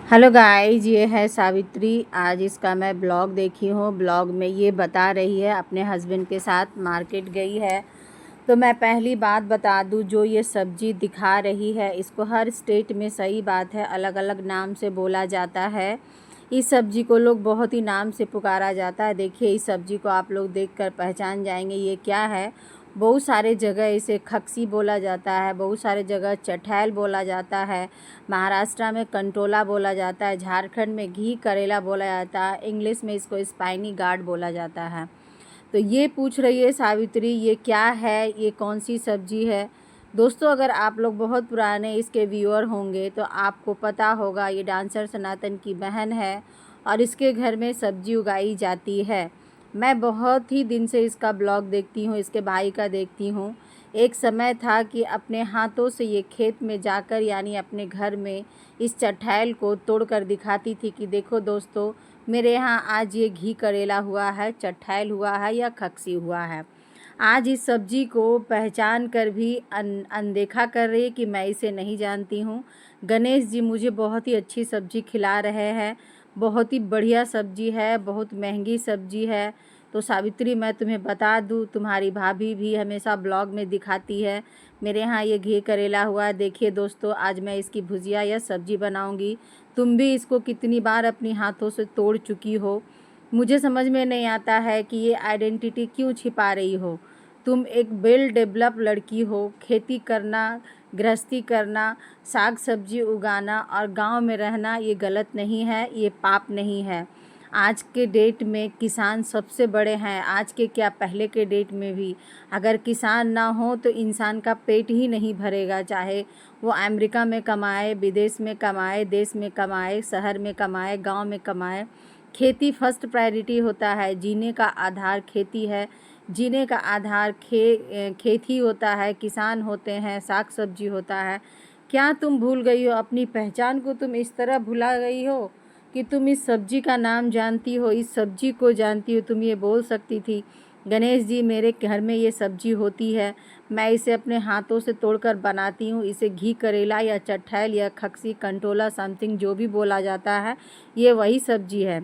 Hello guys, ये है सावित्री। आज इसका मैं ब्लॉग देखी हूँ। ब्लॉग में ये बता रही है अपने हस्बैंड के साथ मार्केट गई है। तो मैं पहली बात बता दूँ, जो ये सब्ज़ी दिखा रही है इसको हर स्टेट में, सही बात है, अलग अलग नाम से बोला जाता है। इस सब्ज़ी को लोग बहुत ही नाम से पुकारा जाता है। देखिए, इस सब्ज़ी को आप लोग देखकर पहचान जाएंगे ये क्या है। बहुत सारे जगह इसे खक्सी बोला जाता है, बहुत सारे जगह चठैल बोला जाता है, महाराष्ट्र में कंटोला बोला जाता है, झारखंड में घी करेला बोला जाता है, इंग्लिश में इसको स्पाइनी गार्ड बोला जाता है। तो ये पूछ रही है सावित्री, ये क्या है, ये कौन सी सब्ज़ी है। दोस्तों, अगर आप लोग बहुत पुराने इसके व्यूअर होंगे तो आपको पता होगा, ये डांसर सनातन की बहन है और इसके घर में सब्ज़ी उगाई जाती है। मैं बहुत ही दिन से इसका ब्लॉग देखती हूँ, इसके भाई का देखती हूँ। एक समय था कि अपने हाथों से ये खेत में जाकर, यानी अपने घर में, इस चठैल को तोड़कर दिखाती थी कि देखो दोस्तों, मेरे यहाँ आज ये घी करेला हुआ है, चठैल हुआ है या खक्सी हुआ है। आज इस सब्ज़ी को पहचान कर भी अनदेखा कर रही है कि मैं इसे नहीं जानती हूँ। गणेश जी मुझे बहुत ही अच्छी सब्ज़ी खिला रहे हैं। बहुत ही बढ़िया सब्ज़ी है, बहुत महंगी सब्ज़ी है। तो सावित्री, मैं तुम्हें बता दूँ, तुम्हारी भाभी भी हमेशा ब्लॉग में दिखाती है। मेरे यहाँ ये घी करेला हुआ है। देखिए दोस्तों, आज मैं इसकी भुजिया या सब्ज़ी बनाऊँगी। तुम भी इसको कितनी बार अपनी हाथों से तोड़ चुकी हो। मुझे समझ में नहीं आता है कि ये आइडेंटिटी क्यों छिपा रही हो। तुम एक वेल डेवलप लड़की हो। खेती करना, गृहस्थी करना, साग सब्जी उगाना और गांव में रहना, ये गलत नहीं है, ये पाप नहीं है। आज के डेट में किसान सबसे बड़े हैं। आज के क्या, पहले के डेट में भी अगर किसान ना हो तो इंसान का पेट ही नहीं भरेगा। चाहे वो अमेरिका में कमाए, विदेश में कमाए, देश में कमाए, शहर में कमाए, गांव में कमाए, खेती फर्स्ट प्रायोरिटी होता है। जीने का आधार खेती है। जीने का आधार खेत ही होता है, किसान होते हैं, साग सब्जी होता है। क्या तुम भूल गई हो अपनी पहचान को? तुम इस तरह भुला गई हो कि तुम इस सब्जी का नाम जानती हो, इस सब्जी को जानती हो। तुम ये बोल सकती थी, गणेश जी मेरे घर में ये सब्जी होती है, मैं इसे अपने हाथों से तोड़कर बनाती हूँ। इसे घी करेला या चठैल या खक्सी, कंटोला, समथिंग जो भी बोला जाता है, ये वही सब्जी है।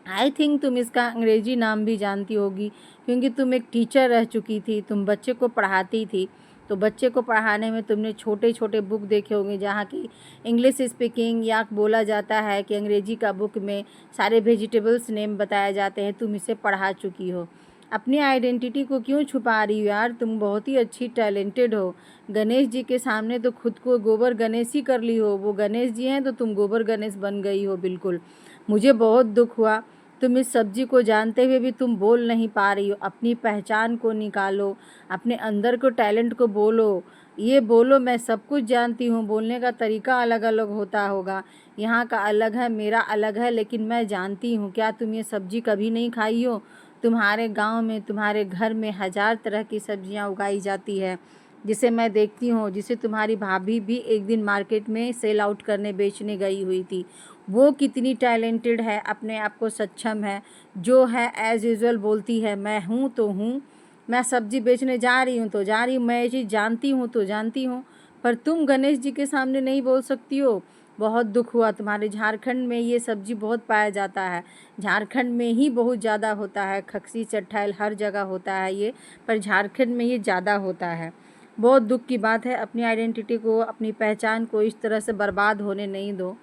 आई थिंक तुम इसका अंग्रेजी नाम भी जानती होगी, क्योंकि तुम एक टीचर रह चुकी थी, तुम बच्चे को पढ़ाती थी। तो बच्चे को पढ़ाने में तुमने छोटे छोटे बुक देखे होंगे, जहाँ की इंग्लिश स्पीकिंग या बोला जाता है कि अंग्रेजी का बुक में सारे वेजिटेबल्स नेम बताए जाते हैं। तुम इसे पढ़ा चुकी हो। अपनी आइडेंटिटी को क्यों छुपा रही हो यार? तुम बहुत ही अच्छी टैलेंटेड हो। गणेश जी के सामने तो खुद को गोबर गणेश ही कर ली हो। वो गणेश जी हैं तो तुम गोबर गणेश बन गई हो। बिल्कुल, मुझे बहुत दुख हुआ। तुम इस सब्जी को जानते हुए भी तुम बोल नहीं पा रही हो। अपनी पहचान को निकालो, अपने अंदर को, टैलेंट को बोलो। ये बोलो, मैं सब कुछ जानती हूँ। बोलने का तरीका अलग अलग होता होगा, यहाँ का अलग है, मेरा अलग है, लेकिन मैं जानती हूँ। क्या तुम ये सब्जी कभी नहीं खाई हो? तुम्हारे गांव में, तुम्हारे घर में हज़ार तरह की सब्जियां उगाई जाती है, जिसे मैं देखती हूँ, जिसे तुम्हारी भाभी भी एक दिन मार्केट में सेल आउट करने, बेचने गई हुई थी। वो कितनी टैलेंटेड है, अपने आप को सक्षम है, जो है एज़ यूजुअल बोलती है मैं हूँ तो हूँ, मैं सब्ज़ी बेचने जा रही हूँ तो जा रही हूँ, मैं ये चीज़ जानती हूँ तो जानती हूँ। पर तुम गणेश जी के सामने नहीं बोल सकती हो। बहुत दुख हुआ। तुम्हारे झारखंड में ये सब्ज़ी बहुत पाया जाता है, झारखंड में ही बहुत ज़्यादा होता है। खक्सी चट्टाइल हर जगह होता है ये, पर झारखंड में ये ज़्यादा होता है। बहुत दुख की बात है। अपनी आइडेंटिटी को, अपनी पहचान को इस तरह से बर्बाद होने नहीं दो।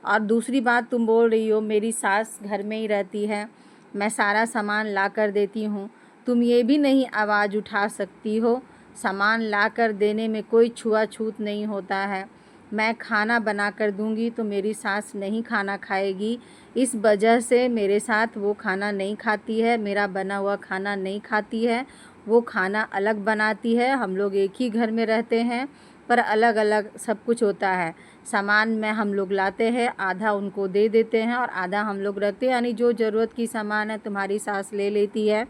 और दूसरी बात, तुम बोल रही हो मेरी सास घर में ही रहती है, मैं सारा सामान ला कर देती हूँ। तुम ये भी नहीं आवाज़ उठा सकती हो, सामान ला कर देने में कोई छुआछूत नहीं होता है। मैं खाना बना कर दूँगी तो मेरी सास नहीं खाना खाएगी, इस वजह से मेरे साथ वो खाना नहीं खाती है, मेरा बना हुआ खाना नहीं खाती है। वो खाना अलग बनाती है। हम लोग एक ही घर में रहते हैं, पर अलग अलग सब कुछ होता है। सामान में हम लोग लाते हैं, आधा उनको दे देते हैं और आधा हम लोग रखते हैं। यानी जो ज़रूरत की सामान है तुम्हारी सास ले लेती है,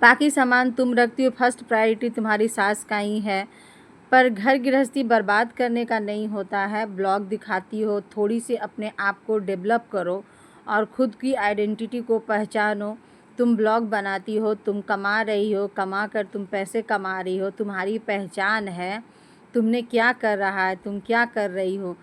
बाकी सामान तुम रखती हो। फर्स्ट प्रायोरिटी तुम्हारी सास का ही है। पर घर गृहस्थी बर्बाद करने का नहीं होता है। ब्लॉग दिखाती हो, थोड़ी सी अपने आप को डेवलप करो और ख़ुद की आइडेंटिटी को पहचानो। तुम ब्लॉग बनाती हो, तुम कमा रही हो, कमा कर तुम पैसे कमा रही हो, तुम्हारी पहचान है। तुमने क्या कर रहा है, तुम क्या कर रही हो।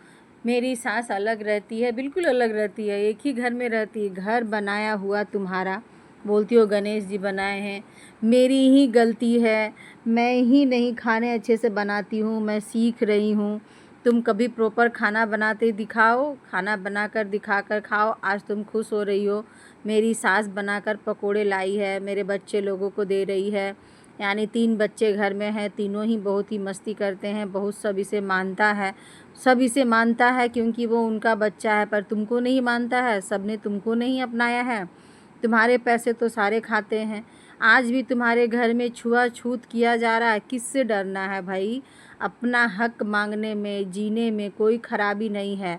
मेरी सास अलग रहती है, बिल्कुल अलग रहती है, एक ही घर में रहती है। घर बनाया हुआ तुम्हारा, बोलती हो गणेश जी बनाए हैं। मेरी ही गलती है, मैं ही नहीं खाने अच्छे से बनाती हूँ, मैं सीख रही हूँ। तुम कभी प्रॉपर खाना बनाते दिखाओ, खाना बनाकर दिखाकर खाओ। आज तुम खुश हो रही हो, मेरी सास बनाकर पकोड़े लाई है, मेरे बच्चे लोगों को दे रही है। यानी 3 बच्चे घर में हैं, तीनों ही बहुत ही मस्ती करते हैं, बहुत सब इसे मानता है। सब इसे मानता है क्योंकि वो उनका बच्चा है, पर तुमको नहीं मानता है, सब ने तुमको नहीं अपनाया है। तुम्हारे पैसे तो सारे खाते हैं। आज भी तुम्हारे घर में छुआछूत किया जा रहा है, किससे डरना है भाई? अपना हक मांगने में, जीने में कोई खराबी नहीं है।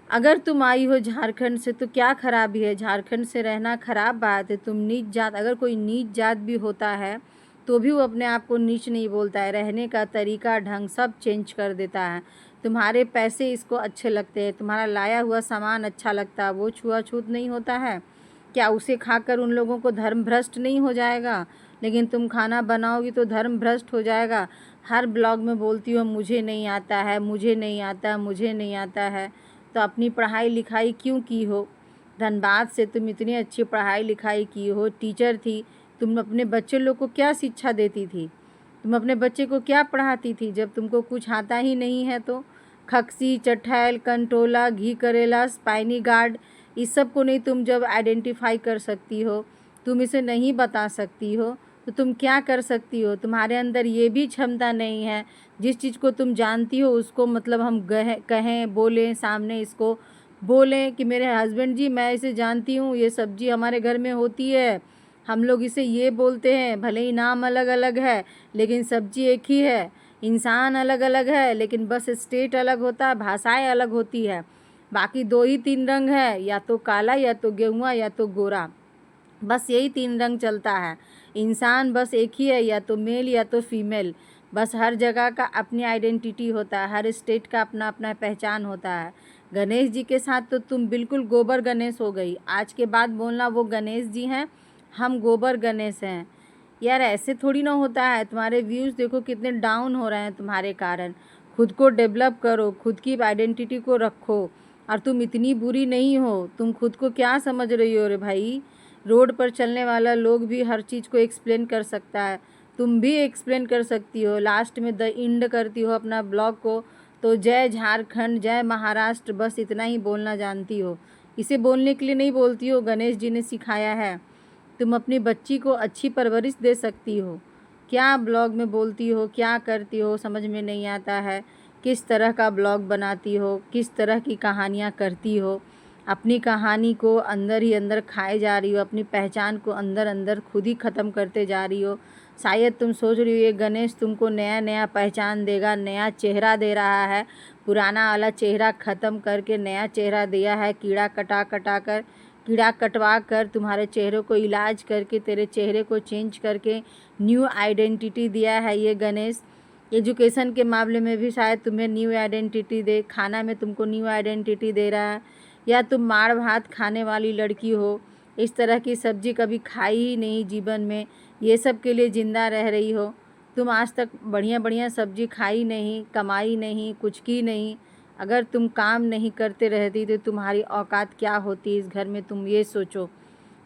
अगर तुम आई हो झारखंड से तो क्या खराबी है? झारखंड से रहना खराब बात है? तुम नीच जात, अगर कोई नीच जात भी होता है तो भी वो अपने आप को नीच नहीं बोलता है, रहने का तरीका ढंग सब चेंज कर देता है। तुम्हारे पैसे इसको अच्छे लगते हैं, तुम्हारा लाया हुआ सामान अच्छा लगता है, वो छुआछूत नहीं होता है क्या? उसे खाकर उन लोगों को धर्म भ्रष्ट नहीं हो जाएगा? लेकिन तुम खाना बनाओगी तो धर्म भ्रष्ट हो जाएगा। हर ब्लॉग में बोलती हो मुझे नहीं आता है, मुझे नहीं आता, मुझे नहीं आता है। तो अपनी पढ़ाई लिखाई क्यों की हो? धनबाद से तुम इतनी अच्छी पढ़ाई लिखाई की हो, टीचर थी, तुम अपने बच्चे लोग को क्या शिक्षा देती थी? तुम अपने बच्चे को क्या पढ़ाती थी जब तुमको कुछ आता ही नहीं है? तो खक्सी, चठैल, कंटोला, घी करेला, स्पाइनी गार्ड, इस सब को नहीं तुम जब आइडेंटिफाई कर सकती हो, तुम इसे नहीं बता सकती हो, तो तुम क्या कर सकती हो? तुम्हारे अंदर ये भी क्षमता नहीं है, जिस चीज़ को तुम जानती हो उसको मतलब हम कहें, बोलें, सामने इसको बोलें कि मेरे हस्बैंड जी मैं इसे जानती हूँ, ये सब्जी हमारे घर में होती है, हम लोग इसे ये बोलते हैं, भले ही नाम अलग अलग है लेकिन सब्जी एक ही है। इंसान अलग अलग है लेकिन बस स्टेट अलग होता है, भाषाएं अलग होती है। बाकी 2 ही 3 रंग है, या तो काला, या तो गेहुआ, या तो गोरा, बस यही 3 रंग चलता है। इंसान बस एक ही है, या तो मेल या तो फीमेल। बस हर जगह का अपनी आइडेंटिटी होता है, हर स्टेट का अपना अपना पहचान होता है। गणेश जी के साथ तो तुम बिल्कुल गोबर गणेश हो गई। आज के बाद बोलना वो गणेश जी हैं, हम गोबर गणेश हैं। यार ऐसे थोड़ी ना होता है। तुम्हारे व्यूज़ देखो कितने डाउन हो रहे हैं तुम्हारे कारण। खुद को डेवलप करो, खुद की आइडेंटिटी को रखो। और तुम इतनी बुरी नहीं हो, तुम खुद को क्या समझ रही हो रे भाई? रोड पर चलने वाला लोग भी हर चीज़ को एक्सप्लेन कर सकता है, तुम भी एक्सप्लेन कर सकती हो। लास्ट में द इंड करती हो अपना ब्लॉग को, तो जय झारखंड, जय महाराष्ट्र, बस इतना ही बोलना जानती हो। इसे बोलने के लिए नहीं बोलती हो, गणेश जी ने सिखाया है। तुम अपनी बच्ची को अच्छी परवरिश दे सकती हो। क्या ब्लॉग में बोलती हो, क्या करती हो, समझ में नहीं आता है। किस तरह का ब्लॉग बनाती हो, किस तरह की कहानियाँ करती हो। अपनी कहानी को अंदर ही अंदर खाए जा रही हो, अपनी पहचान को अंदर अंदर खुद ही ख़त्म करते जा रही हो। शायद तुम सोच रही हो ये गणेश तुमको नया नया पहचान देगा, नया चेहरा दे रहा है। पुराना वाला चेहरा ख़त्म करके नया चेहरा दिया है, कीड़ा कटवा कर तुम्हारे चेहरे को इलाज करके, तेरे चेहरे को चेंज करके न्यू आइडेंटिटी दिया है ये गणेश। एजुकेशन के मामले में भी शायद तुम्हें न्यू आइडेंटिटी दे, खाना में तुमको न्यू आइडेंटिटी दे रहा है। या तुम माड़ भात खाने वाली लड़की हो, इस तरह की सब्ज़ी कभी खाई ही नहीं जीवन में, ये सब के लिए ज़िंदा रह रही हो। तुम आज तक बढ़िया बढ़िया सब्ज़ी खाई नहीं, कमाई नहीं, कुछ की नहीं। अगर तुम काम नहीं करते रहती तो तुम्हारी औकात क्या होती इस घर में? तुम ये सोचो।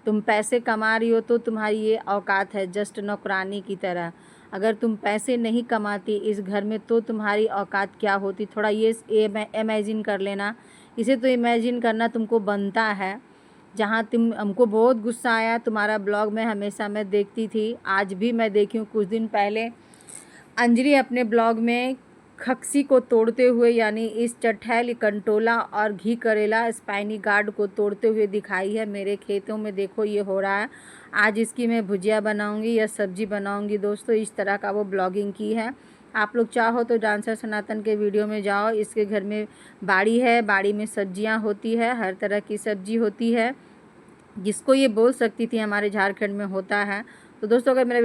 तुम पैसे कमा रही हो तो तुम्हारी ये औकात है, जस्ट नौकरानी की तरह। अगर तुम पैसे नहीं कमाती इस घर में तो तुम्हारी औकात क्या होती? थोड़ा ये इमेजिन कर लेना। इसे तो इमेजिन करना तुमको बनता है। जहाँ तुम, हमको बहुत गुस्सा आया तुम्हारा ब्लॉग में, हमेशा मैं देखती थी, आज भी मैं देखी हूँ। कुछ दिन पहले अंजलि अपने ब्लॉग में खक्सी को तोड़ते हुए, यानी इस चठैल, कंटोला और घी करेला स्पाइनी गार्ड को तोड़ते हुए दिखाई है। मेरे खेतों में देखो ये हो रहा है। आज इसकी मैं भुजिया बनाऊंगी या सब्जी बनाऊंगी दोस्तों, इस तरह का वो ब्लॉगिंग की है। आप लोग चाहो तो डांसर सनातन के वीडियो में जाओ। इसके घर में बाड़ी है, बाड़ी में सब्जियां होती है, हर तरह की सब्जी होती है, जिसको ये बोल सकती थी हमारे झारखंड में होता है। तो दोस्तों अगर मेरा